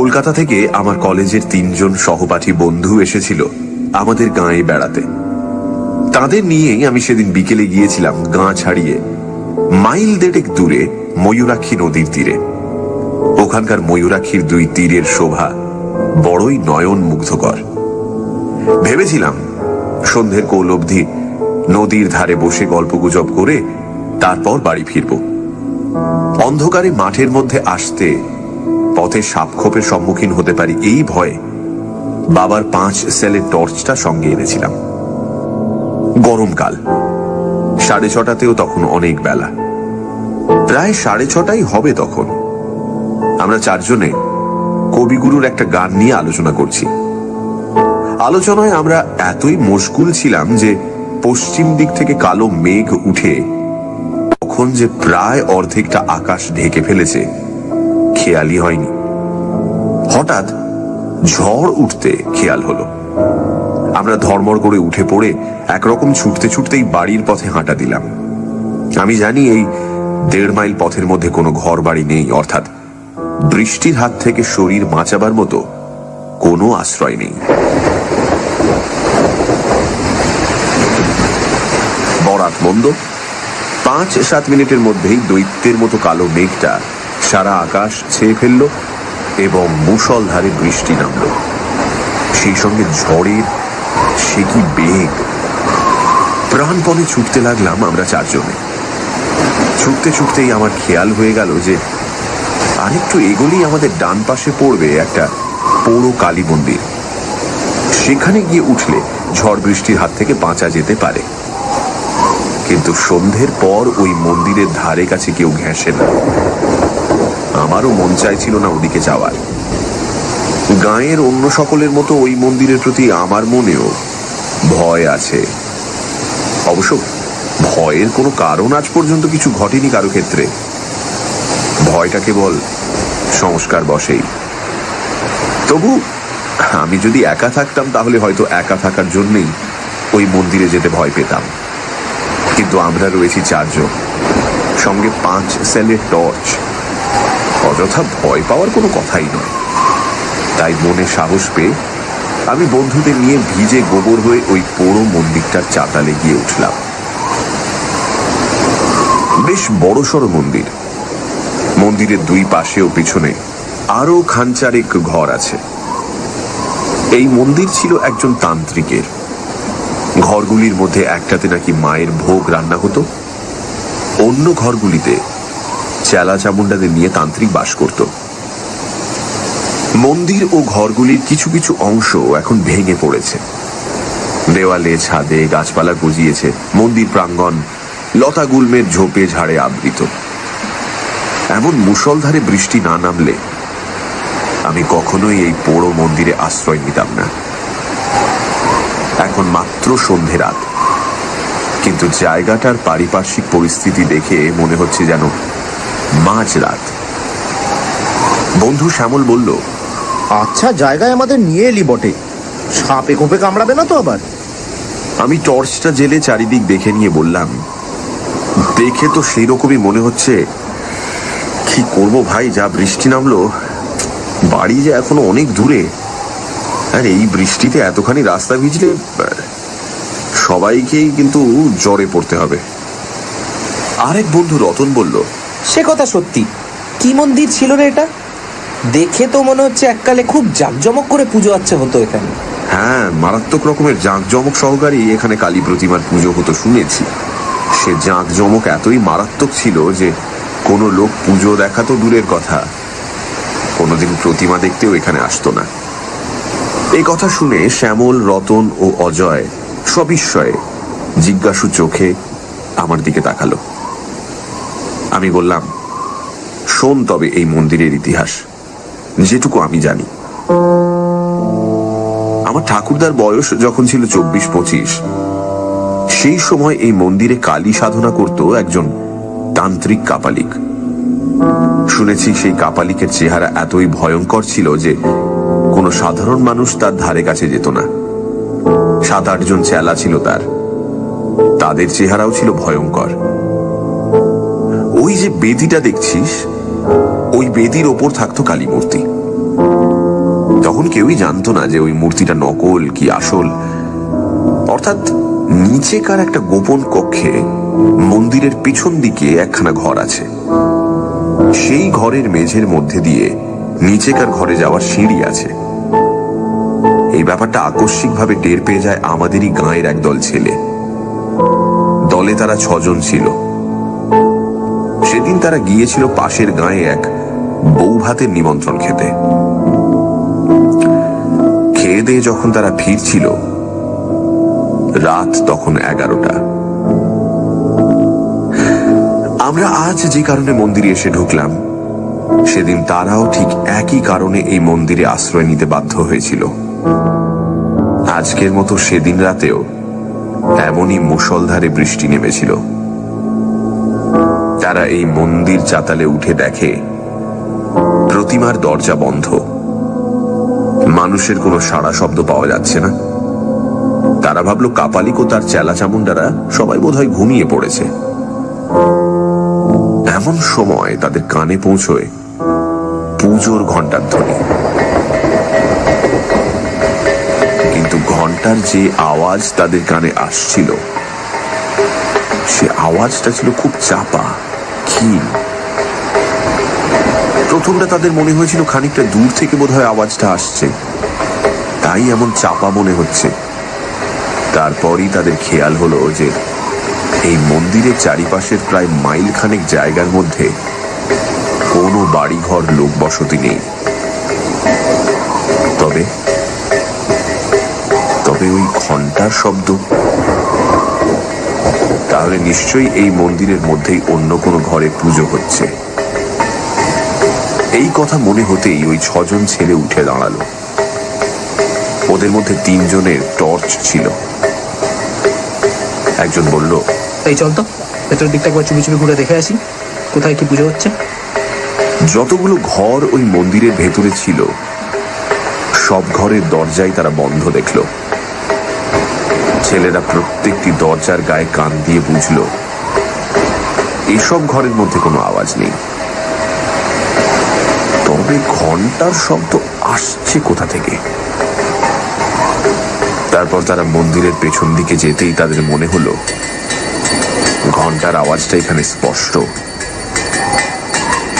কলকাতা থেকে আমার কলেজের 3 জন সহপাঠী বন্ধু এসেছিল আমাদের গাঁয়ে বেড়াতে। তাদের নিয়েই আমি সেদিন বিকেলে গিয়েছিলাম গাঁ ছাড়িয়ে মাইল 1.5 দূরে ময়ূরাক্ষী নদীর তীরে। ওখানকার ময়ূরাক্ষীর 2 তীরের শোভা বড়ই নয়ন মুগ্ধকর। ভেবেছিলাম সন্ধ্যের কোল অবধি নদীর ধারে বসে গল্পগুজব করে তারপর বাড়ি ফিরব। অন্ধকারে মাঠের মধ্যে আসতে পথে সাপখোপের সম্মুখীন হতে পারি এই ভয়ে বাবার 5 সেলের টর্চটা সঙ্গে এনেছিলাম। গরমকাল, 6:30তেও তখন অনেক বেলা, প্রায় 6:30 হবে তখন। আমরা 4 জনে কবিগুরুর একটা গান নিয়ে আলোচনা করছি। আলোচনায় আমরা এতই মশগুল ছিলাম যে পশ্চিম দিক থেকে কালো মেঘ উঠে তখন যে প্রায় অর্ধেকটা আকাশ ঢেকে ফেলেছে খেয়ালই হয়নি। হঠাৎ ঝড় উঠতে খেয়াল হলো। আমরা ধর্মর করে উঠে পড়ে একরকম ছুটতে ছুটতেই বাড়ির পথে হাঁটা দিলাম। আমি জানি এই 1.5 মাইল পথের মধ্যে কোনো ঘর বাড়ি নেই, অর্থাৎ বৃষ্টির হাত থেকে শরীর বাঁচাবার মতো কোনো আশ্রয় নেই। বরাত মন্দ, 5-7 মিনিটের মধ্যেই দৈত্যের মতো কালো মেঘটা সারা আকাশ ছেয়ে ফেলল এবং মুষলধারে বৃষ্টি নামল। সেই সঙ্গে ঝড়ের সে কি বেগ! প্রাণপণে ছুটতে লাগলাম আমরা 4 জনে। ছুটতে ছুটতেই আমার খেয়াল হয়ে গেল যে আরেকটু এগোলেই আমাদের ডান পাশে পড়বে একটা পোড়ো কালী মন্দির। সেখানে গিয়ে উঠলে ঝড় বৃষ্টির হাত থেকে বাঁচা যেতে পারে। কিন্তু সন্ধ্যের পর ওই মন্দিরের ধারে কাছে কেউ ঘেঁষে না। আমারও মন চাইছিল না ওদিকে যাওয়ার। গাঁয়ের অন্য সকলের মতো ওই মন্দিরের প্রতি আমার মনেও ভয় আছে। অবশ্য ভয়ের কোনো কারণ আজ পর্যন্ত কিছু ঘটেনি কারো ক্ষেত্রে। ভয়টা কেবল সংস্কার বশেই। তবু আমি যদি একা থাকতাম তাহলে হয়তো একা থাকার জন্যই ওই মন্দিরে যেতে ভয় পেতাম। কিন্তু আমরা রয়েছি 4 জন, সঙ্গে 5 সেলের টর্চ। অযথা ভয় পাওয়ার কোনো কথাই নয়। তাই মনে সাহস পেয়ে আমি বন্ধুদের নিয়ে ভিজে গোবর হয়ে ওই পোড়ো মন্দিরটার চাতালে গিয়ে উঠলাম। বেশ বড়সড় মন্দির। মন্দিরের 2 পাশে ও পিছনে আরো খানচারেক ঘর আছে। এই মন্দির ছিল একজন তান্ত্রিকের। ঘরগুলির মধ্যে একটাতে নাকি মায়ের ভোগ রান্না হতো, অন্য ঘরগুলিতে চেলা চামুন্ডাদের নিয়ে তান্ত্রিক বাস করত। মন্দির ও ঘরগুলির কিছু কিছু অংশ এখন ভেঙে পড়েছে। দেওয়ালে, ছাদে গাছপালা গজিয়েছে। মন্দির প্রাঙ্গণ লতা গুল্মের ঝোপে ঝাড়ে আবৃত। এমন মুষলধারে বৃষ্টি না নামলে আমি কখনোই এই পোড়ো মন্দিরে আশ্রয় নিতাম না। এখন মাত্র সন্ধে রাত, কিন্তু জায়গাটার পারিপার্শ্বিক পরিস্থিতি দেখে মনে হচ্ছে যেন মাঝরাত। বন্ধু শ্যামল বলল, আচ্ছা জায়গায় আমাদের নিয়ে এলি বটে, সাপে কোপে কামড়াবে না তো আবার? আমি টর্চটা জেলে চারিদিক দেখে নিয়ে বললাম, দেখে তো সেই রকমই মনে হচ্ছে। কি করব ভাই, যা বৃষ্টি নামলো। বাড়ি যে এখনো অনেক দূরে, আর এই বৃষ্টিতে এতখানি রাস্তা ভিজলে সবাইকেই কিন্তু জ্বরে পড়তে হবে। আরেক বন্ধু রতন বলল, সে কথা সত্যি। কি মন্দির ছিল রে এটা? দেখে তো মনে হচ্ছে এককালে খুব জাঁকজমক করে পুজো আচ্ছা হতো এখানে। হ্যাঁ, মারাত্মক রকমের জাঁকজমক সহকারী এখানে কালী প্রতিমার পুজো হতো শুনেছি। সে জাঁকজমক এতই মারাত্মক ছিল যে কোনো লোক পুজো দেখা তো দূরের কথা, কোনোদিন প্রতিমা দেখতেও এখানে আসতো না। এই কথা শুনে শ্যামল, রতন ও অজয় সবিস্ময়ে জিজ্ঞাসু চোখে আমার দিকে তাকালো। আমি বললাম, শোন তবে এই মন্দিরের ইতিহাস, যেটুকু আমি জানি। আমার ঠাকুরদার বয়স যখন ছিল 24-25, সেই সময় এই মন্দিরে কালী সাধনা করত একজন তান্ত্রিক কাপালিক। শুনেছি সেই কাপালিকের চেহারা এতই ভয়ঙ্কর ছিল যে কোনো সাধারণ মানুষ তার ধারে কাছে যেত না। 7-8 জন চেলা ছিল তার, তাদের চেহারাও ছিল ভয়ঙ্কর। ওই যে বেদিটা দেখছিস, ওই বেদির ওপর থাকতো কালী মূর্তি। তখন কেউই জানতো না যে ওই মূর্তিটা নকল কি আসল। অর্থাৎ নিচেকার একটা গোপন কক্ষে মন্দিরের পিছন দিকে একখানা ঘর আছে। সেই ঘরের মেঝের মধ্যে দিয়ে নিচেকার ঘরে যাওয়ার সিঁড়ি আছে। এই ব্যাপারটা আকস্মিকভাবে টের পেয়ে যায় আমাদেরই গাঁয়ের একদল ছেলে। দলে তারা 6 জন ছিল। সেদিন তারা গিয়েছিল পাশের গাঁয়ে এক বউ ভাতের নিমন্ত্রণ খেতে। খেয়ে দিয়ে যখন তারা ফিরছিল, রাত তখন 11টা। আমরা আজ যে কারণে মন্দিরে এসে ঢুকলাম, সেদিন তারাও ঠিক একই কারণে এই মন্দিরে আশ্রয় নিতে বাধ্য হয়েছিল। আজকের মতো সেদিন রাতেও এমনই মুষলধারে বৃষ্টি নেমেছিল। তারা এই মন্দির চাতালে উঠে দেখে প্রতিমার দরজা বন্ধ, মানুষের কোনো সাড়া শব্দ পাওয়া যাচ্ছে না। তারা ভাবল কাপালিক ও তার চেলা চামুন্ডারা সবাই বোধহয় ঘুমিয়ে পড়েছে। এমন সময় তাদের কানে পৌঁছয় পুজোর ঘণ্টার ধ্বনি। কিন্তু ঘণ্টার যে আওয়াজ তাদের কানে আসছিল, সে আওয়াজটা ছিল খুব চাপা, ক্ষীণ। প্রথমটা তাদের মনে হয়েছিল খানিকটা দূর থেকে বোধহয় আওয়াজটা আসছে, তাই এমন চাপা মনে হচ্ছে। তারপরই তাদের খেয়াল হলো যে এই মন্দিরের চারিপাশের প্রায় মাইল খানেক জায়গার মধ্যে কোনো বাড়িঘর লোক বসতি নেই। তবে তবে ওই ঘণ্টার শব্দ, তাহলে নিশ্চয়ই এই মন্দিরের মধ্যেই অন্য কোনো ঘরে পুজো হচ্ছে। এই কথা মনে হতেই ওই 6 জন ছেলে উঠে দাঁড়ালো। ওদের মধ্যে 3 জনের টর্চ ছিল। একজন বলল, এই চল তো ভেতরের দিকটা একবার চুপি চুপি ঘুরে দেখে আসি, কোথায় কি পুজো হচ্ছে। যতগুলো ঘর ওই মন্দিরের ভেতরে ছিল, সব ঘরের দরজাই তারা বন্ধ দেখল। ছেলেরা প্রত্যেকটি দরজার গায়ে কান দিয়ে বুঝল এসব ঘরের মধ্যে কোনো আওয়াজ নেই। তবে ঘন্টার শব্দ আসছে কোথা থেকে? তারপর তারা মন্দিরের পেছন দিকে যেতেই তাদের মনে হলো ঘন্টার আওয়াজটা এখানে স্পষ্ট।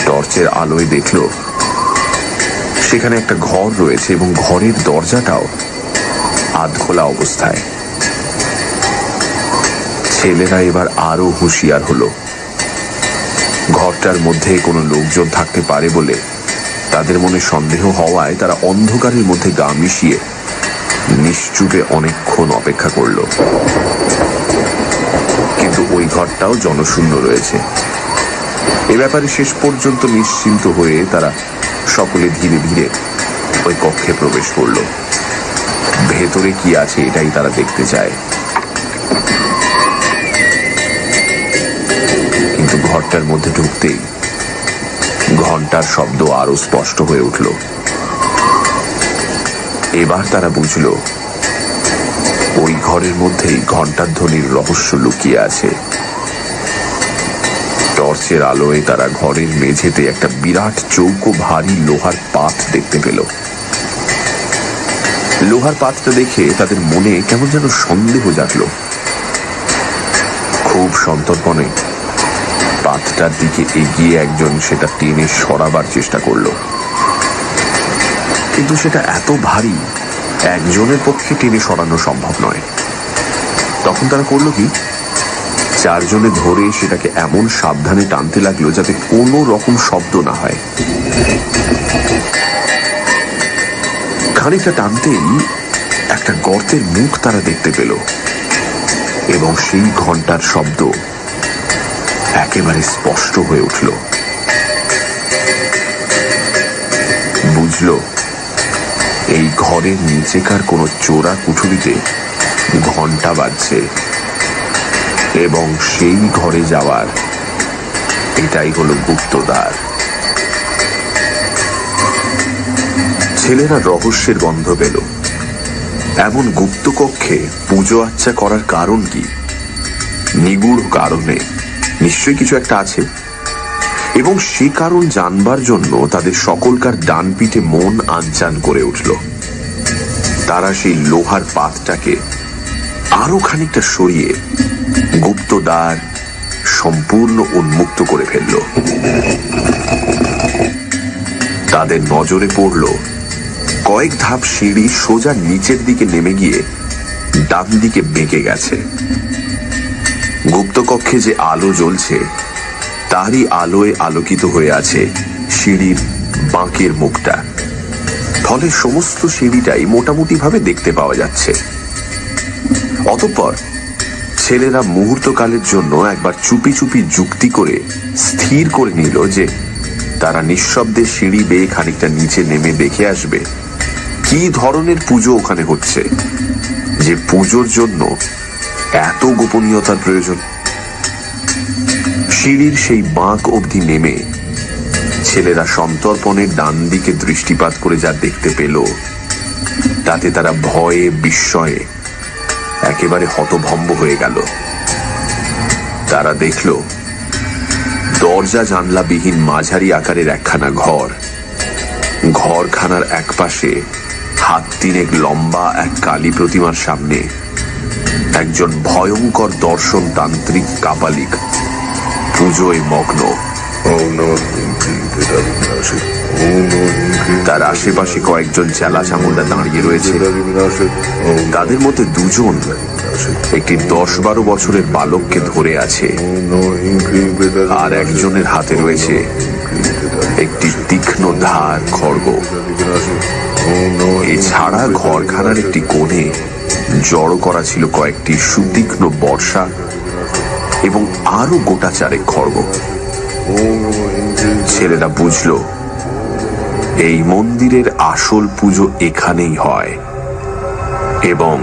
টর্চের আলোয় দেখল সেখানে একটা ঘর রয়েছে এবং ঘরের দরজাটাও আধখোলা অবস্থায়। ছেলেরা এবার আরো হুঁশিয়ার হলো। ঘরটার মধ্যে কোনো লোকজন থাকতে পারে বলে তাদের মনে সন্দেহ হওয়ায় তারা অন্ধকারের মধ্যে গা মিশিয়ে নিশ্চুপে অনেকক্ষণ অপেক্ষা করল। কিন্তু ওই ঘরটাও জনশূন্য রয়েছে। এ ব্যাপারে শেষ পর্যন্ত নিশ্চিন্ত হয়ে তারা সকলে ধীরে ধীরে ওই কক্ষে প্রবেশ করল। ভেতরে কি আছে এটাই তারা দেখতে চায়। কিন্তু ঘরটার মধ্যে ঢুকতেই ঘন্টার শব্দ আরো স্পষ্ট হয়ে উঠল। এবার তারা বুঝল ওই ঘরের মধ্যেই ঘন্টার ধ্বনির রহস্য লুকিয়ে আছে। টর্চের আলোয় তারা ঘরের মেঝেতে একটা বিরাট চৌকো ভারী লোহার পাত দেখতে পেল। লোহার পাতটা দেখে তাদের মনে কেমন যেন সন্দেহ জাগলো। খুব সন্তর্পণে পাতটার দিকে এগিয়ে একজন সেটা টেনে সরাবার চেষ্টা করল, কিন্তু সেটা এত ভারী একজনের পক্ষে টেনে সরানো সম্ভব নয়। তখন তারা করলো কি, 4 জনে ধরে সেটাকে এমন সাবধানে টানতে লাগলো যাতে কোনো রকম শব্দ না হয়। খানিকটা টানতেই একটা গর্তের মুখ তারা দেখতে পেল এবং সেই ঘন্টার শব্দ একেবারে স্পষ্ট হয়ে উঠল। বুঝল এই ঘরের নিচেকার কোনো চোরা কুঠুরিতে ঘন্টা বাজছে এবং সেই ঘরে যাওয়ার এটাই হলো গুপ্তদ্বার। ছেলেরা রহস্যের গন্ধ পেল। এমন গুপ্ত কক্ষে পুজো আচ্চা করার কারণ কি? নিগূঢ় কারণে নিশ্চয়ই কিছু একটা আছে, এবং সে কারণ জানবার জন্য তাদের সকলকার ডান পিঠে মন আনচান করে উঠল। তারা সেই লোহার পাতটাকে আরো খানিকটা সরিয়ে গুপ্ত দ্বার সম্পূর্ণ উন্মুক্ত করে ফেলল। তাদের নজরে পড়ল কয়েক ধাপ সিঁড়ি সোজা নিচের দিকে নেমে গিয়ে ডান দিকে বেঁকে গেছে। গুপ্তকক্ষে যে আলো জ্বলছে তারই আলোয় আলোকিত হয়ে আছে সিঁড়ির বাঁকের মুখটা, ফলে সমস্ত সিঁড়িটাই মোটামুটি ভাবে দেখতে পাওয়া যাচ্ছে। অতঃপর ছেলেরা মুহূর্তকালের জন্য একবার চুপি চুপি যুক্তি করে স্থির করে নিল যে তারা নিঃশব্দে সিঁড়ি বেয়ে খানিকটা নিচে নেমে দেখে আসবে কি ধরনের পুজো ওখানে হচ্ছে, যে পুজোর জন্য এত গোপনীয়তার প্রয়োজন। সিঁড়ির সেই বাঁক অবধি নেমে ছেলেরা সন্তর্পণের ডান দিকে দৃষ্টিপাত করে যা দেখতে পেল তাতে তারা ভয়ে বিস্ময়ে একেবারে হতভম্ব হয়ে গেল। তারা দেখল দরজা জানলাবিহীন মাঝারি আকারের একখানা ঘর। ঘরখানার একপাশে হাত তিনেক লম্বা এক কালী প্রতিমার সামনে একজন ভয়ঙ্কর দর্শন তান্ত্রিক কাপালিক পুজোয় মগ্ন। তার আশেপাশে কয়েকজন চেলা চামুন্ডা দাঁড়িয়ে রয়েছে। তাদের মধ্যে দুজন একটি 10-12 বছরের বালককে ধরে আছে, আর একজনের হাতে রয়েছে একটি তীক্ষ্ণ ধার খড়গ। এছাড়া ঘরখানার একটি কোণে জড়ো করা ছিল কয়েকটি সুতীক্ষ্ণ বর্ষা এবং আরো গোটা চারেক খড়গ। ছেলেরা বুঝল এই মন্দিরের আসল পুজো এখানেই হয় এবং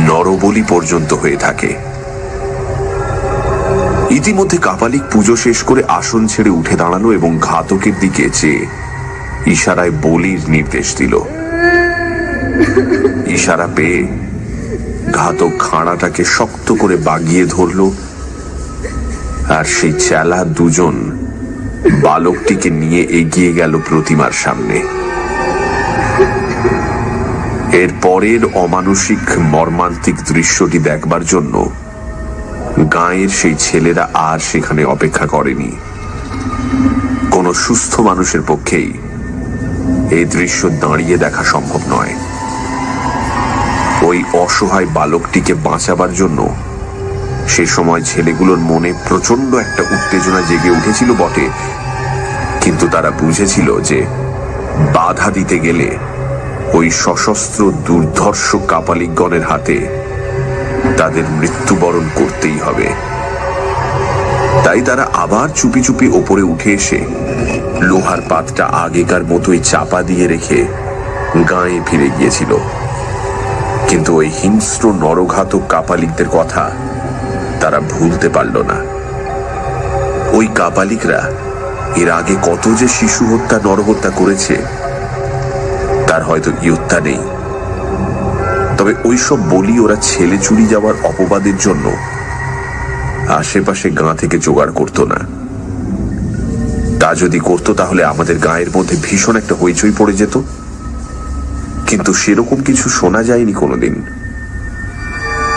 নরবলি পর্যন্ত হয়ে থাকে। ইতিমধ্যে কাপালিক পুজো শেষ করে আসন ছেড়ে উঠে দাঁড়ালো এবং ঘাতকের দিকে চেয়ে ইশারায় বলির নির্দেশ দিল। ইশারা পেয়ে ঘাতক খাঁড়াটাকে শক্ত করে বাগিয়ে ধরল, আর সেই চেলা দুজন বালকটিকে নিয়ে এগিয়ে গেল প্রতিমার সামনে। এর পরের অমানসিক মর্মান্তিক দৃশ্যটি দেখবার জন্য গাঁয়ের সেই ছেলেরা আর সেখানে অপেক্ষা করেনি। কোন সুস্থ মানুষের পক্ষেই এই দৃশ্য দাঁড়িয়ে দেখা সম্ভব নয়। ওই অসহায় বালকটিকে বাঁচাবার জন্য সে সময় ছেলেগুলোর মনে প্রচন্ড একটা উত্তেজনা জেগে উঠেছিল বটে, কিন্তু তারা বুঝেছিল যে বাধা দিতে গেলে ওই সশস্ত্র দুর্ধর্ষ কাপালিকগণের হাতে তাদের মৃত্যুবরণ করতেই হবে। তাই তারা আবার চুপি চুপি ওপরে উঠে এসে লোহার পাতটা আগেকার মতোই চাপা দিয়ে রেখে গাঁয়ে ফিরে গিয়েছিল। কিন্তু ওই হিংস্র নরঘাতক কাপালিকদের কথা তারা ভুলতে পারল না। ওই কাপালিকরা এর আগে কত যে শিশু হত্যা নরহত্যা করেছে তার হয়তো ইয়ত্তা নেই, তবে ওইসব বলি ওরা ছেলে চুরি যাওয়ার অপবাদের জন্য আশেপাশে গাঁ থেকে জোগাড় করত না। তা যদি করত তাহলে আমাদের গাঁয়ের মধ্যে ভীষণ একটা হইচই পড়ে যেত, কিন্তু সেরকম কিছু শোনা যায়নি কোনোদিন।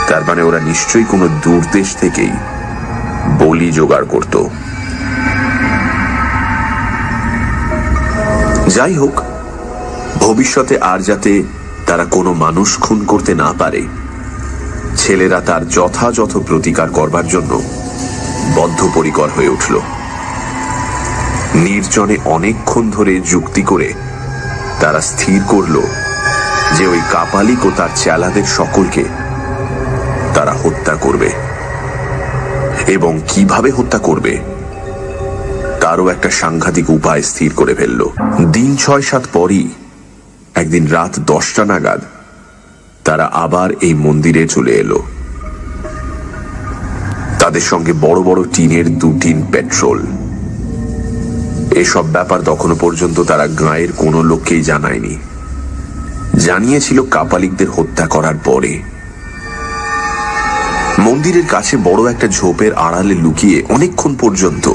তার মানে ওরা নিশ্চয়ই কোনো দূর দেশ থেকেই বলি জোগাড় করত। যাই হোক, ভবিষ্যতে আর যাতে তারা কোনো মানুষ খুন করতে না পারে, ছেলেরা তার যথাযথ প্রতিকার করবার জন্য বদ্ধপরিকর হয়ে উঠল। নির্জনে অনেকক্ষণ ধরে যুক্তি করে তারা স্থির করল যে ওই কাপালিক ও তার চেলাদের সকলকে তারা হত্যা করবে, এবং কিভাবে হত্যা করবে তারও একটা সাংঘাতিক উপায় স্থির করে ফেলল। দিন 6-7 পরই একদিন রাত 10টা নাগাদ তারা আবার এই মন্দিরে চলে এলো। তাদের সঙ্গে বড় বড় টিনের 2 টিন পেট্রোল। এসব ব্যাপার তখনও পর্যন্ত তারা গাঁয়ের কোনো লোককেই জানায়নি। জানিয়েছিল কাপালিকদের হত্যা করার পরে। মন্দিরের কাছে বড় একটা ঝোপের আড়ালে লুকিয়ে অনেকক্ষণ পর্যন্ত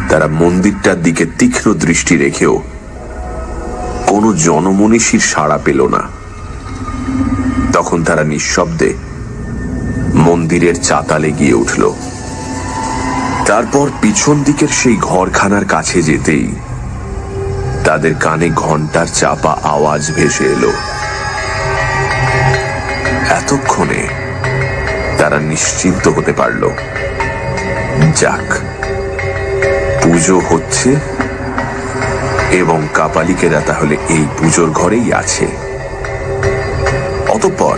তারা মন্দিরটার দিকে তীক্ষ্ণ দৃষ্টি রেখেও কোনো জনমনীষীর সাড়া পেল না। তখন তারা নিঃশব্দে মন্দিরের চাতালে গিয়ে উঠল। তারপর পিছন দিকের সেই ঘরখানার কাছে যেতেই তাদের কানে ঘন্টার চাপা আওয়াজ ভেসে এলো। এতক্ষণে তারা নিশ্চিন্ত হতে পারল, যাক, পুজো হচ্ছে এবং কাপালিকেরা তাহলে এই পুজোর ঘরেই আছে। অতঃপর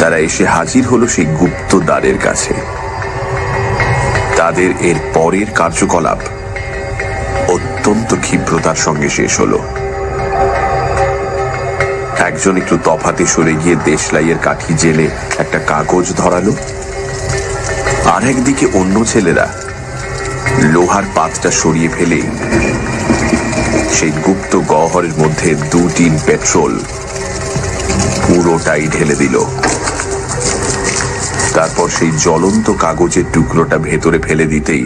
তারা এসে হাজির হলো সেই গুপ্ত দ্বারের কাছে। তাদের এর পরের কার্যকলাপ অত্যন্ত ক্ষিপ্রতার সঙ্গে শেষ হলো। একজন একটু তফাতে সরে গিয়ে দেশলাইয়ের কাঠি জেলে একটা কাগজ ধরালো, আর একদিকে অন্য ছেলেরা লোহার পাতটা সরিয়ে ফেলে সেই গুপ্ত গহ্বরের মধ্যে 2 টিন পেট্রোল পুরোটাই ঢেলে দিল। তারপর সেই জ্বলন্ত কাগজের টুকরোটা ভেতরে ফেলে দিতেই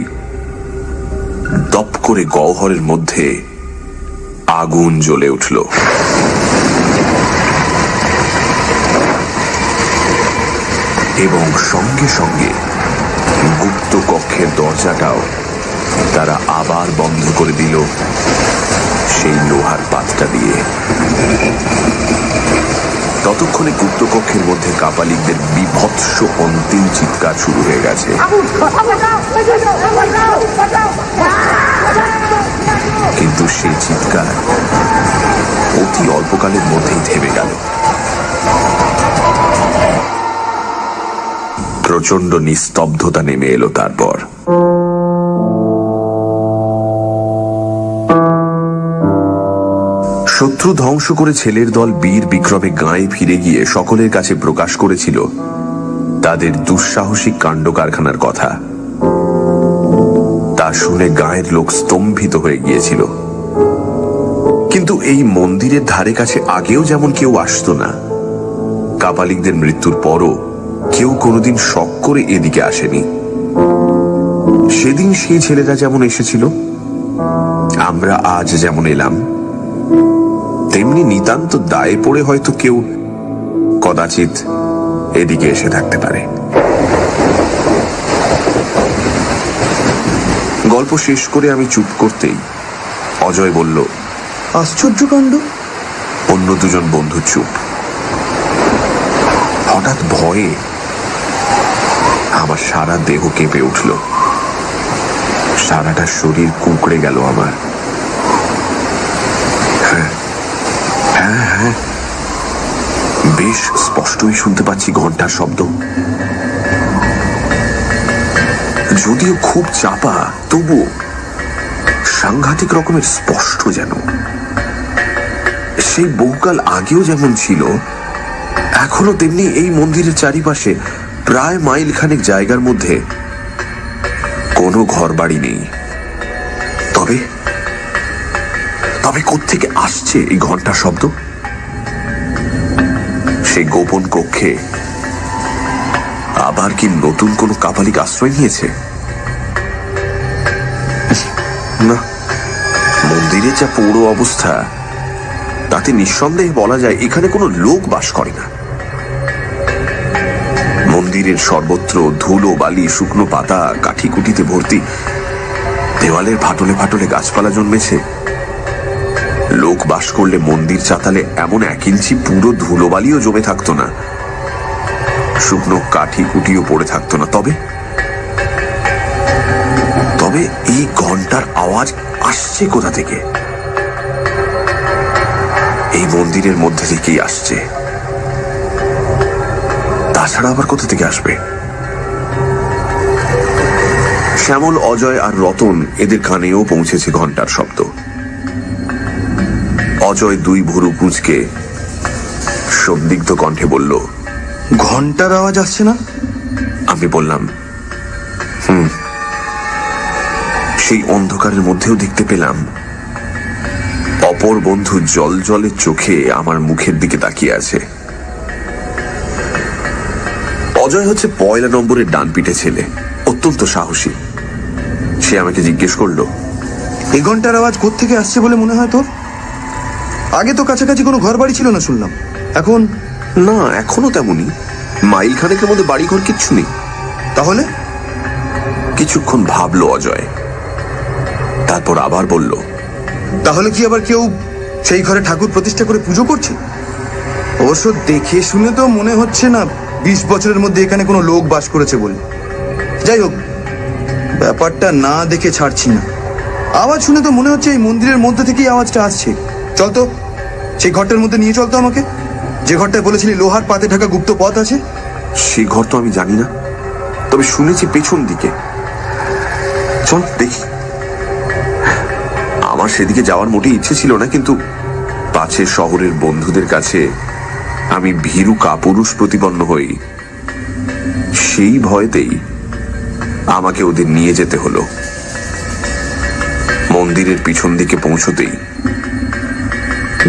দপ করে গহ্বরের মধ্যে আগুন জ্বলে উঠল। এবং সঙ্গে সঙ্গে গুপ্ত কক্ষের দরজাটাও তারা আবার বন্ধ করে দিল সেই লোহার পাতটা দিয়ে। ততক্ষণে গুপ্তকক্ষের মধ্যে কাপালিকদের বিভৎস অন্তিম চিৎকার শুরু হয়ে গেছে। কিন্তু সেই চিৎকার অতি অল্পকালের মধ্যেই থেমে গেল। প্রচন্ড নিস্তব্ধতা নেমে এলো। তারপর শত্রু ধ্বংস করে ছেলের দল বীর বিক্রমে গাঁয়ে ফিরে গিয়ে সকলের কাছে প্রকাশ করেছিল তাদের দুঃসাহসিক কাণ্ড কারখানার কথা। তা শুনে গাঁয়ের লোক স্তম্ভিত হয়ে গিয়েছিল। কিন্তু এই মন্দিরের ধারে কাছে আগেও যেমন কেউ আসতো না, কাপালিকদের মৃত্যুর পরও কেউ কোনোদিন শখ করে এদিকে আসেনি। সেদিন সেই ছেলেরা যেমন এসেছিল, আমরা আজ যেমন এলাম, তেমনি নিতান্ত দায়ে পড়ে হয়তো কেউ কদাচিৎ এদিকে এসে থাকতে পারে। গল্প শেষ করে আমি চুপ করতেই অজয় বলল, আশ্চর্য কাণ্ড। অন্য দুজন বন্ধু চুপ। হঠাৎ ভয়ে আমার সারা দেহ কেঁপে উঠল, সারাটা শরীর কুঁকড়ে গেল আমার। হ্যাঁ হ্যাঁ হ্যাঁ, বেশ স্পষ্টই শুনতে পাচ্ছি ঘন্টার শব্দ। যদিও খুব চাপা, তবুও সাংঘাতিক রকমের স্পষ্ট যেন। সেই বহুকাল আগেও যেমন ছিল, এখনো তেমনি এই মন্দিরের চারিপাশে প্রায় মাইল খানেক জায়গার মধ্যে কোনো ঘর বাড়ি নেই। তবে তবে কোত্থেকে আসছে এই ঘন্টার শব্দ? সেই গোপন কক্ষে আবার কি নতুন কোনো কাপালিক আশ্রয় নিয়েছে? না, মন্দিরের যা পুরো অবস্থা, তাতে নিঃসন্দেহে বলা যায় এখানে কোনো লোক বাস করে না। মন্দিরের সর্বত্র ধুলো, বালি, শুকনো পাতা, কাঠি কুটিতে ভর্তি। দেওয়ালের ফাটলে ফাটলে গাছপালা জন্মেছে। লোক বাস করলে মন্দির চাতালে এমন 1 ইঞ্চি পুরো ধুলোবালিও জমে থাকতো না, শুকনো কাঠি কুটিও পড়ে থাকতো না। তবে তবে এই ঘন্টার আওয়াজ আসছে কোথা থেকে? এই মন্দিরের মধ্যে থেকেই আসছে। তাছাড়া আবার কোথা থেকে আসবে? শ্যামল, অজয় আর রতন, এদের কানেও পৌঁছেছে ঘন্টার শব্দ। অজয় 2 ভুরু কুঁচকে সন্দিগ্ধ কণ্ঠে বলল, ঘন্টার আওয়াজ আসছে না? আমি বললাম, সেই অন্ধকারের মধ্যেও দেখতে পেলাম অপর বন্ধু জল জলের চোখে আমার মুখের দিকে তাকিয়ে আছে। অজয় হচ্ছে 1 নম্বরের ডান পিঠে ছেলে, অত্যন্ত সাহসী। সে আমাকে জিজ্ঞেস করলো, এই ঘন্টার আওয়াজ কোত্থেকে আসছে বলে মনে হয় তোর? আগে তো কাছাকাছি কোনো ঘর বাড়ি ছিল না শুনলাম, এখন না, এখনো তেমনই। মাইল খানেকের মধ্যে বাড়িঘর কিচ্ছু নেই। তাহলে? কিছুক্ষণ ভাবলো অজয়, তারপর আবার বলল, তাহলে কি আবার কেউ সেই ঘরে ঠাকুর প্রতিষ্ঠা করে পুজো করছে? অবশ্য দেখে শুনে তো মনে হচ্ছে না 20 বছরের মধ্যে এখানে কোনো লোক বাস করেছে বলে। যাই হোক, ব্যাপারটা না দেখে ছাড়ছি না। আওয়াজ শুনে তো মনে হচ্ছে এই মন্দিরের মধ্যে থেকেই আওয়াজটা আসছে। চল তো সেই ঘরটার মধ্যে নিয়ে চল তো আমাকে, যে ঘরটায় বলেছিলি লোহার পাতে ঢাকা গুপ্ত পথ আছে। সে ঘর তো আমি জানি না, তবে শুনেছি পেছন দিকে। চল দেখি। আমার সেদিকে যাওয়ার মোটেই ইচ্ছে ছিল না, কিন্তু পাশের শহরের বন্ধুদের কাছে আমি ভীরু কাপুরুষ প্রতিপন্ন হই, সেই ভয়তেই আমাকে ওদের নিয়ে যেতে হলো। মন্দিরের পিছন দিকে পৌঁছতেই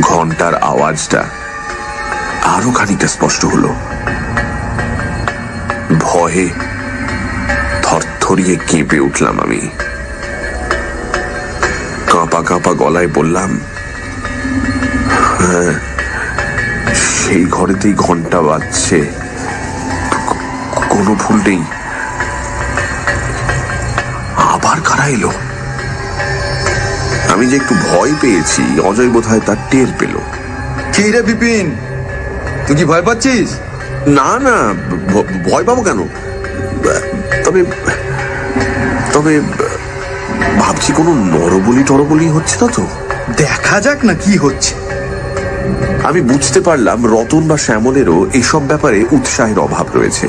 ঘন্টার আওয়াজটা আরো খানিকটা স্পষ্ট হলো। ভয়ে থরথরিয়ে কেঁপে উঠলাম আমি। কাঁপা কাঁপা গলায় বললাম, হ্যাঁ, সেই ঘরেতেই ঘন্টা বাজছে, কোনো ভুল নেই। আবার কারা এলো? আমি যে একটু ভয় পেয়েছি, অজয় বোধহয় তার টের পেল। কি রে বিপিন, তুই কি ভয় পাচ্ছিস? না না, ভয় পাবো কেন? তবে তবে ভাবছি কোনো নরবলি টরবলি হচ্ছে না তো। দেখা যাক না কি হচ্ছে। আমি বুঝতে পারলাম রতন বা শ্যামলেরও এসব ব্যাপারে উৎসাহের অভাব রয়েছে।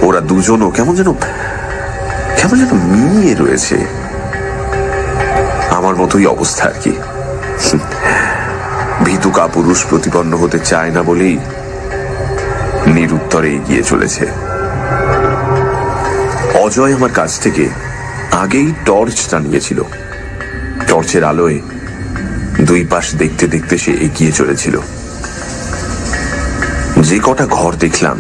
ওরা দুজনও কেমন যেন মিয়ে রয়েছে। আমার মতোই অবস্থা আর কি। ভীতু কাপুরুষ প্রতিপন্ন হতে চায় না বলেই নিরুত্তরে এগিয়ে চলেছে। অজয় আমার কাছ থেকে আগেই টর্চটা নিয়েছিল। টর্চের আলোয় দুই পাশ দেখতে দেখতে সে এগিয়ে চলেছিল। যে কটা ঘর দেখলাম,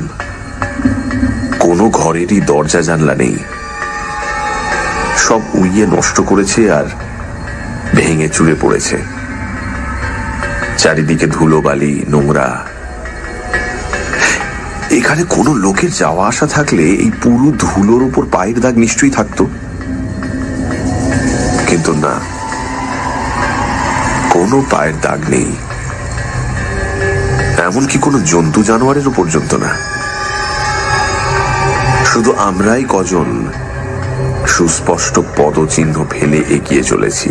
কোনো ঘরেরই দরজা জানলা নেই। সব উইয়ে নষ্ট করেছে আর ভেঙে চুরে পড়েছে। চারিদিকে ধুলোবালি, নোংরা। এখানে কোনো লোকের যাওয়া আসা থাকলে এই পুরো ধুলোর উপর পায়ের দাগ নিশ্চয়ই থাকতো, কিন্তু না, কোনো পায়ের দাগ নেই। এমনকি কোনো জন্তু জানোয়ারেরও পর্যন্ত না। শুধু আমরাই কজন সুস্পষ্ট পদচিহ্ন ফেলে এগিয়ে চলেছি।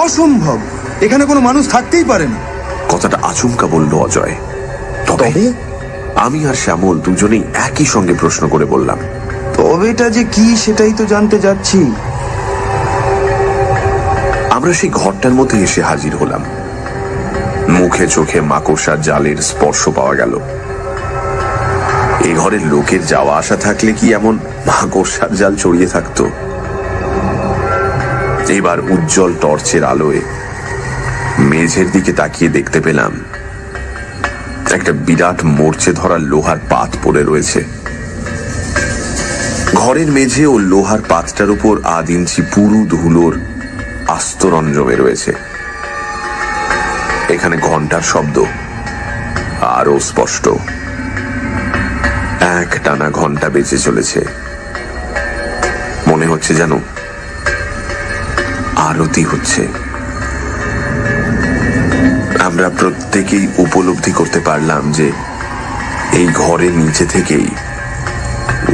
অসম্ভব, এখানে কোনো মানুষ থাকতেই পারে না। কথাটা আচমকা বলল অজয়। তবে আমি আর শ্যামল দুজনেই একই সঙ্গে প্রশ্ন করে বললাম, তবেটা যে কি সেটাই তো জানতে যাচ্ছি। আমরা সেই ঘরটার মধ্যে এসে হাজির হলাম। মুখে চোখে মাকড়সার জালের স্পর্শ পাওয়া গেল। এই ঘরের লোকের যাওয়া আসা থাকলে কি এমন মাকড়সার জাল ছড়িয়ে থাকতো? এবার উজ্জ্বল টর্চের আলোয় মেঝের দিকে তাকিয়ে দেখতে পেলাম একটা বিরাট মরচে ধরা লোহার পাত পড়ে রয়েছে। ঘরের মেঝে ও লোহার পাতটার উপর 1 ইঞ্চি পুরু ধুলোর আস্তরণ জমে রয়েছে। এখানে ঘন্টার শব্দ আরো স্পষ্ট। এক টানা ঘন্টা বেজে চলেছে। মনে হচ্ছে যেন আরতি হচ্ছে। আমরা প্রত্যেকেই উপলব্ধি করতে পারলাম যে এই ঘরের নিচে থেকেই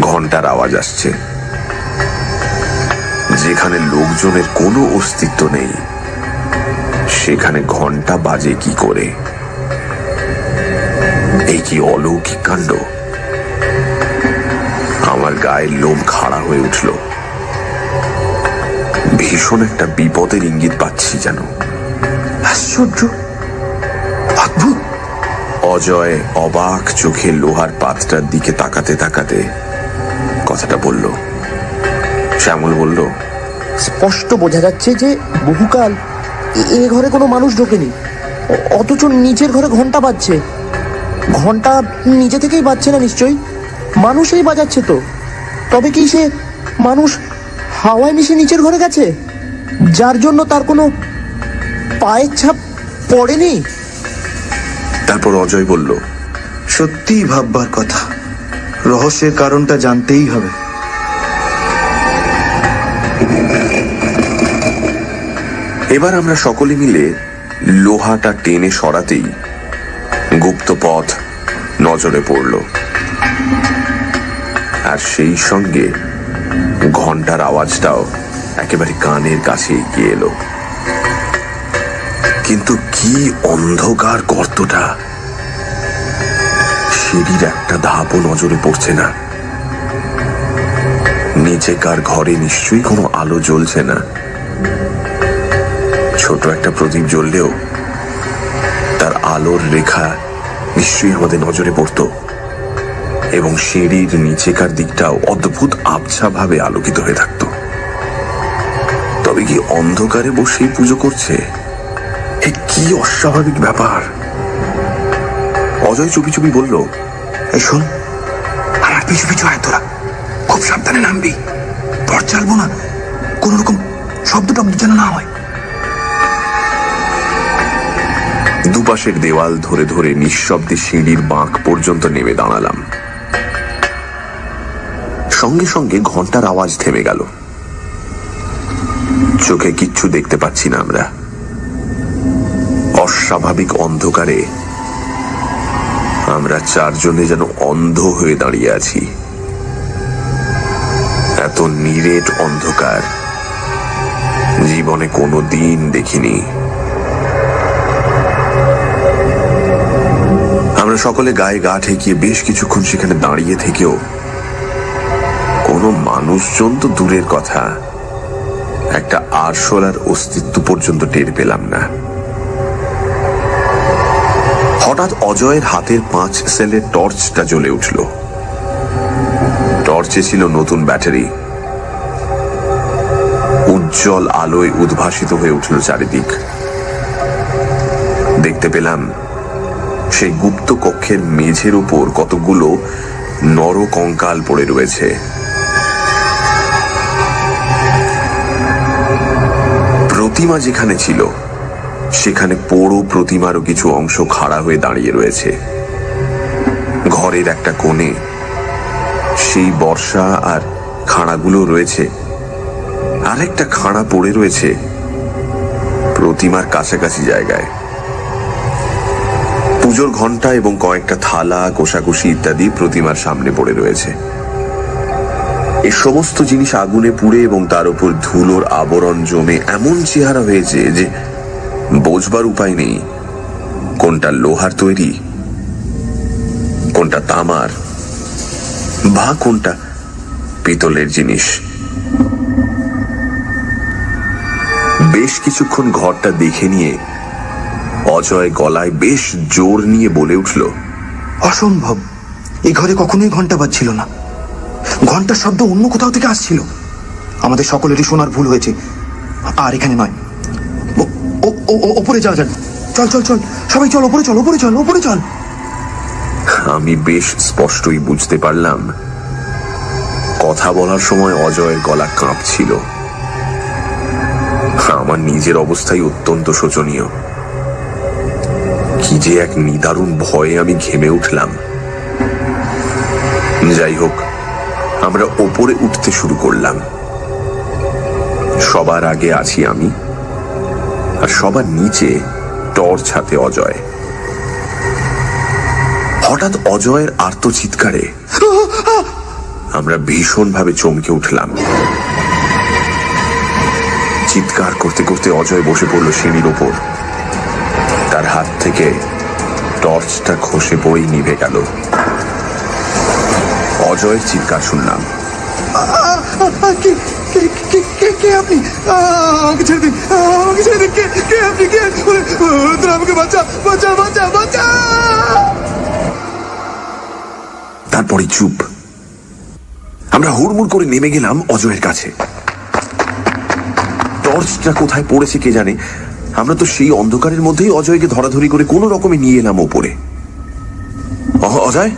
ঘন্টার আওয়াজ আসছে। যেখানে লোকজনের কোনো অস্তিত্ব নেই, সেখানে ঘন্টা বাজে কি করে? এই কি অলৌকিক কাণ্ড! আমার গায়ের লোম খাড়া হয়ে উঠল। ভীষণ একটা বিপদের ইঙ্গিত পাচ্ছি যেন। আশ্চর্য, অদ্ভুত। অজয় অবাক চোখে লোহার পাতটার দিকে তাকাতে তাকাতে কথাটা বলল। শ্যামল বলল, স্পষ্ট বোঝা যাচ্ছে যে বহুকাল এ ঘরে কোনো মানুষ ঢোকেনি, অথচ নিচের ঘরে ঘন্টা বাজছে। ঘন্টা নিজে থেকেই বাজছে না নিশ্চয়ই, মানুষই বাজাচ্ছে তো। তবে কি সে মানুষ হাওয়ায় মিশে নিচের ঘরে গেছে, যার জন্য তার কোনো পায়ের ছাপ পড়েনি? তারপর অজয় বলল, সত্যিই ভাববার কথা, রহস্যের কারণটা জানতেই হবে। এবার আমরা সকলে মিলে লোহাটা টেনে সরাতেই গুপ্ত পথ নজরে পড়ল, আর সেই সঙ্গে ঘন্টার আওয়াজটাও একেবারে কানের কাছে এগিয়ে এলো। কিন্তু কি অন্ধকার গর্তটা! সিঁড়ির একটা ধাপও নজরে পড়ছে না। নিচেকার ঘরে নিশ্চয়ই কোনো আলো জ্বলছে না। ছোট একটা প্রদীপ জ্বললেও তার আলোর রেখা নিশ্চয়ই আমাদের নজরে পড়ত, এবং সিঁড়ির নিচেকার দিকটাও অদ্ভুত আবছা ভাবে আলোকিত হয়ে থাকত। তবে কি অন্ধকারে বসেই পুজো করছে? এ কি অস্বাভাবিক ব্যাপার! অজয় চুপি চুপি বলল, এই শোন, আমার পিছু পিছু আয় তোরা, খুব সাবধানে নামবি, টর্চ চালবো না, কোন রকম শব্দ টব্দ যেন না হয়। দুপাশের দেওয়াল ধরে ধরে নিঃশব্দে সিঁড়ির বাঁক পর্যন্ত নেমে দাঁড়ালাম। সঙ্গে সঙ্গে ঘন্টার আওয়াজ থেমে গেল। চোখে কিচ্ছু দেখতে পাচ্ছি না আমরা। অস্বাভাবিক অন্ধকারে আমরা চারজনে যেন অন্ধ হয়ে দাঁড়িয়ে আছি। এত নিরেট অন্ধকার জীবনে কোনো দিন দেখিনি। আমরা সকলে গায়ে গা ঠেকিয়ে বেশ কিছুক্ষণ সেখানে দাঁড়িয়ে থেকেও কোনো মানুষজন তো দূরের কথা, একটা আরশোলার অস্তিত্ব পর্যন্ত টের পেলাম না। হঠাৎ অজয়ের হাতের 5 সেলের টর্চটা জ্বলে উঠল। টর্চে ছিল নতুন ব্যাটারি। উজ্জ্বল আলোয় উদ্ভাসিত হয়ে উঠল চারিদিক। দেখতে পেলাম সেই গুপ্ত কক্ষের মেঝের উপর কতগুলো নরকঙ্কাল পড়ে রয়েছে। প্রতিমা যেখানে ছিল সেখানে পোড়ো প্রতিমারও কিছু অংশ খাড়া হয়ে দাঁড়িয়ে রয়েছে। ঘরের একটা কোণে সেই বর্ষা আর খাড়াগুলো রয়েছে। আরেকটা খাড়া পড়ে রয়েছে প্রতিমার কাছাকাছি জায়গায়। পুজোর ঘন্টা এবং কয়েকটা থালা, কোষাকুষি ইত্যাদি প্রতিমার সামনে পড়ে রয়েছে। এই সমস্ত জিনিস আগুনে পুড়ে এবং তার উপর ধুলোর আবরণ জমে এমন চেহারা হয়েছে যে বোঝবার উপায় নেই কোনটা লোহার তৈরি, কোনটা তামার, বা কোনটা পিতলের জিনিস। বেশ কিছুক্ষণ ঘরটা দেখে নিয়ে অজয় গলায় বেশ জোর নিয়ে বলে উঠল, অসম্ভব, এই ঘরে কখনোই ঘন্টা বাজছিল না। ঘন্টার শব্দ অন্য কোথাও থেকে আসছিল। আমাদের সকলেরই শোনার ভুল হয়েছে, আর এখানে নয়। ওপরে যাওয়া যাক, চল চল চল, সবাই চল, ওপরে চল, ওপরে চল, ওপরে চল। আমি বেশ স্পষ্টই বুঝতে পারলাম কথা বলার সময় অজয়ের গলা কাঁপছিল। আমার নিজের অবস্থাই অত্যন্ত শোচনীয়। কি যে এক নিদারুণ ভয়ে আমি ঘেমে উঠলাম। যাই হোক, আমরা ওপরে উঠতে শুরু করলাম। সবার আগে আছি আমি, আর সবার নিচে টর্চ হাতে অজয়। হঠাৎ অজয়ের আর্তচিৎকারে আমরা ভীষণভাবে চমকে উঠলাম। চিৎকার করতে করতে অজয় বসে পড়ল সিঁড়ির ওপর। তার হাত থেকে টর্চটা খসে পড়েই নিভে গেল। অজয়ের চিৎকার শুনলাম, কে আপনি? আমাকে ছেড়ে দিন, আমাকে ছেড়ে দিন, কে আপনি? কে? তোরা আমাকে বাঁচা, বাঁচা, বাঁচা, বাঁচা। তারপরে চুপ। আমরা হুড়মুড় করে নেমে গেলাম অজয়ের কাছে। টর্চটা কোথায় পড়েছে কে জানে। আমরা তো সেই অন্ধকারের মধ্যেই অজয়কে ধরাধরি করে কোনো রকমে নিয়ে এলাম ওপরে। অজয়,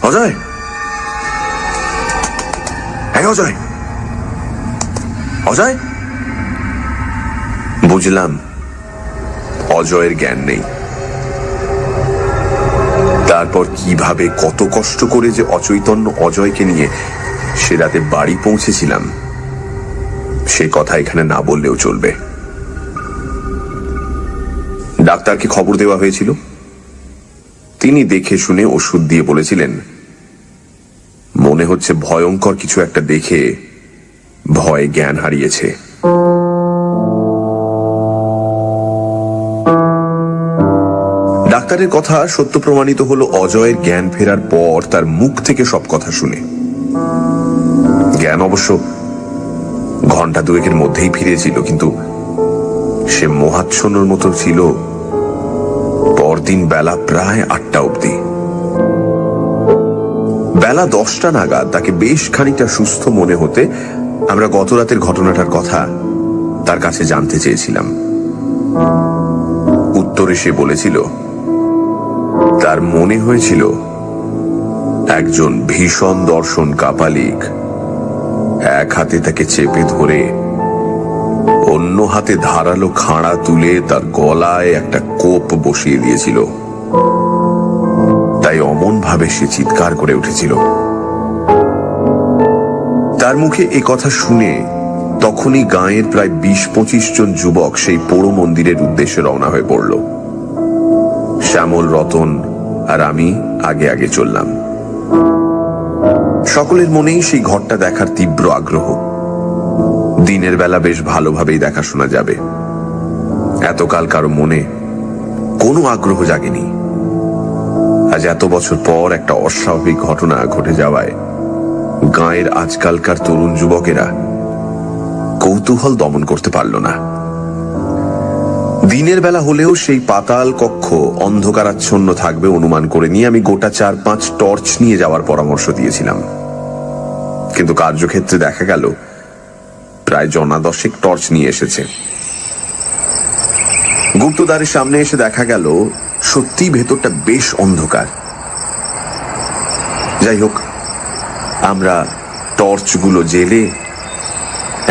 অজয়, হ্যাঁ অজয়, অজয়। বুঝলাম অজয়ের জ্ঞান নেই। তারপর কিভাবে কত কষ্ট করে যে অচৈতন্য অজয়কে নিয়ে সে রাতে বাড়ি পৌঁছেছিলাম সে কথা এখানে না বললেও চলবে। ডাক্তারকে খবর দেওয়া হয়েছিল। তিনি দেখে শুনে ওষুধ দিয়ে বলেছিলেন, মনে হচ্ছে ভয়ঙ্কর কিছু একটা দেখে ভয়ে জ্ঞান হারিয়েছে। ডাক্তারের কথা সত্য প্রমাণিত হলো অজয়ের জ্ঞান ফেরার পর তার মুখ থেকে সব কথা শুনে। জ্ঞান অবশ্য ঘন্টা দুয়েকের মধ্যেই ফিরেছিল, কিন্তু সে মোহাচ্ছন্নর মতো ছিল পরদিন বেলা প্রায় 8টা অবধি। বেলা 10টা নাগাদ তাকে বেশ খানিকটা সুস্থ মনে হতে আমরা গত রাতের ঘটনাটার কথা তার কাছে জানতে চেয়েছিলাম। উত্তরে সে বলেছিল তার মনে হয়েছিল একজন ভীষণ দর্শন কাপালিক এক হাতে তাকে চেপে ধরে অন্য হাতে ধারালো খাঁড়া তুলে তার গলায় একটা কোপ বসিয়ে দিয়েছিল। তাই অমন ভাবে সে চিৎকার করে উঠেছিল। তার মুখে এ কথা শুনে তখনই গাঁয়ের প্রায় 20-25 জন যুবক সেই পোড়ো মন্দিরের উদ্দেশ্যে রওনা হয়ে পড়ল। শ্যামল, রতন আর আমি আগে আগে চললাম। সকলের মনেই সেই ঘরটা দেখার তীব্র আগ্রহ। দিনের বেলা বেশ ভালোভাবেই দেখাশোনা যাবে। এতকাল কারো মনে কোনো আগ্রহ জাগেনি। আজ এত বছর পর একটা অস্বাভাবিক ঘটনা ঘটে যাওয়ায় গাঁয়ের আজকালকার তরুণ যুবকেরা কৌতূহল দমন করতে পারল না। দিনের বেলা হলেও সেই পাতাল কক্ষ অন্ধকারাচ্ছন্ন থাকবে অনুমান করে নিয়ে আমি গোটা 4-5 টর্চ নিয়ে যাওয়ার পরামর্শ দিয়েছিলাম। কিন্তু কার্যক্ষেত্রে দেখা গেল প্রায় 10 টর্চ নিয়ে এসেছে। গুপ্তদ্বারের সামনে এসে দেখা গেল সত্যি ভেতরটা বেশ অন্ধকার। যাই হোক, আমরা টর্চগুলো জেলে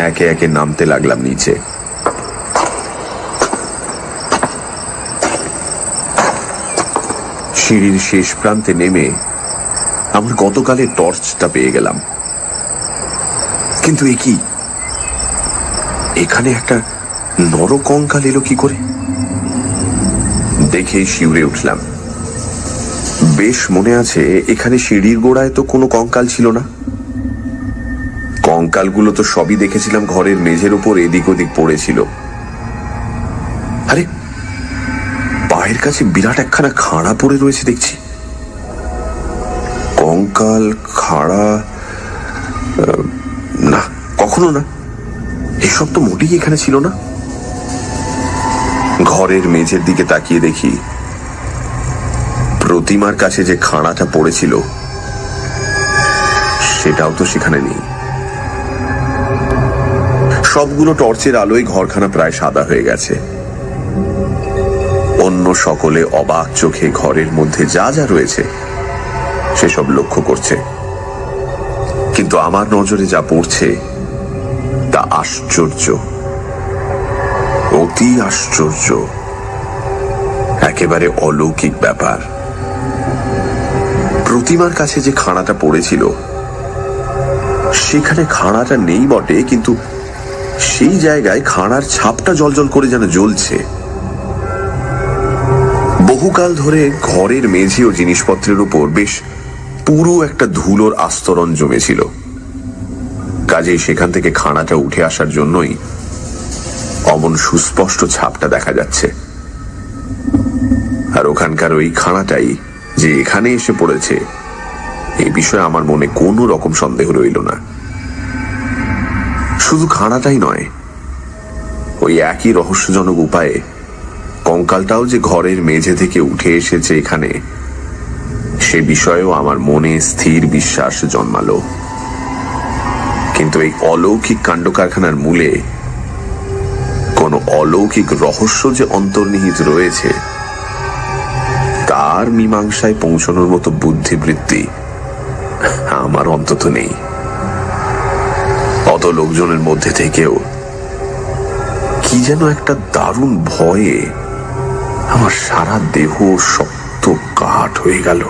একে একে নামতে লাগলাম নিচে। সিঁড়ির শেষ প্রান্তে নেমে আমার গতকালের টর্চটা পেয়ে গেলাম। কিন্তু এ কি, এখানে একটা নরকঙ্কাল এলো কি করে? দেখে শিউরে উঠলাম। বেশ মনে আছে এখানে সিঁড়ির গোড়ায় তো কোনো কঙ্কাল ছিল না। কঙ্কালগুলো তো সবই দেখেছিলাম ঘরের মেঝের উপর এদিক ওদিক পড়েছিল। আরে, পায়ের কাছে বিরাট একখানা খাড়া পড়ে রয়েছে দেখছি। কঙ্কাল, খাড়া, না, কখনো না, এসব তো মোটেই এখানে ছিল না। ঘরের মেঝের দিকে তাকিয়ে দেখি প্রতিমার কাছে যে খাড়াটা পড়েছিল সেটাও তো সেখানে নেই। সবগুলো টর্চের আলোয় ঘরখানা প্রায় সাদা হয়ে গেছে। অন্য সকলে অবাক চোখে ঘরের মধ্যে যা যা রয়েছে সেসব লক্ষ্য করছে, কিন্তু আমার নজরে যা পড়ছে তা আশ্চর্য, অতি আশ্চর্য, একেবারে অলৌকিক ব্যাপার। প্রতিমার কাছে যে খাড়াটা পড়েছিল সেখানে খাড়াটা নেই বটে, কিন্তু সেই জায়গায় খাড়ার ছাপটা জ্বলজ্বল করে যেন জ্বলছে। বহুকাল ধরে ঘরের মেঝে ও জিনিসপত্রের উপর বেশ পুরো একটা ধুলোর আস্তরণ জমেছিল। কাজেই সেখান থেকে খাড়াটা উঠে আসার জন্যই অমন সুস্পষ্ট ছাপটা দেখা যাচ্ছে। আর ওখানকার ওই খাড়াটাই যে এখানে এসে পড়েছে এই বিষয়ে আমার মনে কোনো রকম সন্দেহ রইল না। শুধু খাড়াটাই নয়, ওই একই রহস্যজনক উপায়ে কঙ্কালটাও যে ঘরের মেঝে থেকে উঠে এসেছে এখানে, সে বিষয়েও আমার মনে স্থির বিশ্বাস জন্মালো। কিন্তু এই অলৌকিক কাণ্ড কারখানার মূলে কোন অলৌকিক রহস্য যে অন্তর্নিহিত রয়েছে তার মীমাংসায় পৌঁছানোর মতো বুদ্ধিবৃত্তি আমার অন্তত নেই। অত লোকজনের মধ্যে থেকেও কি যেন একটা দারুণ ভয়ে আমার সারা দেহ শক্ত কাঠ হয়ে গেল।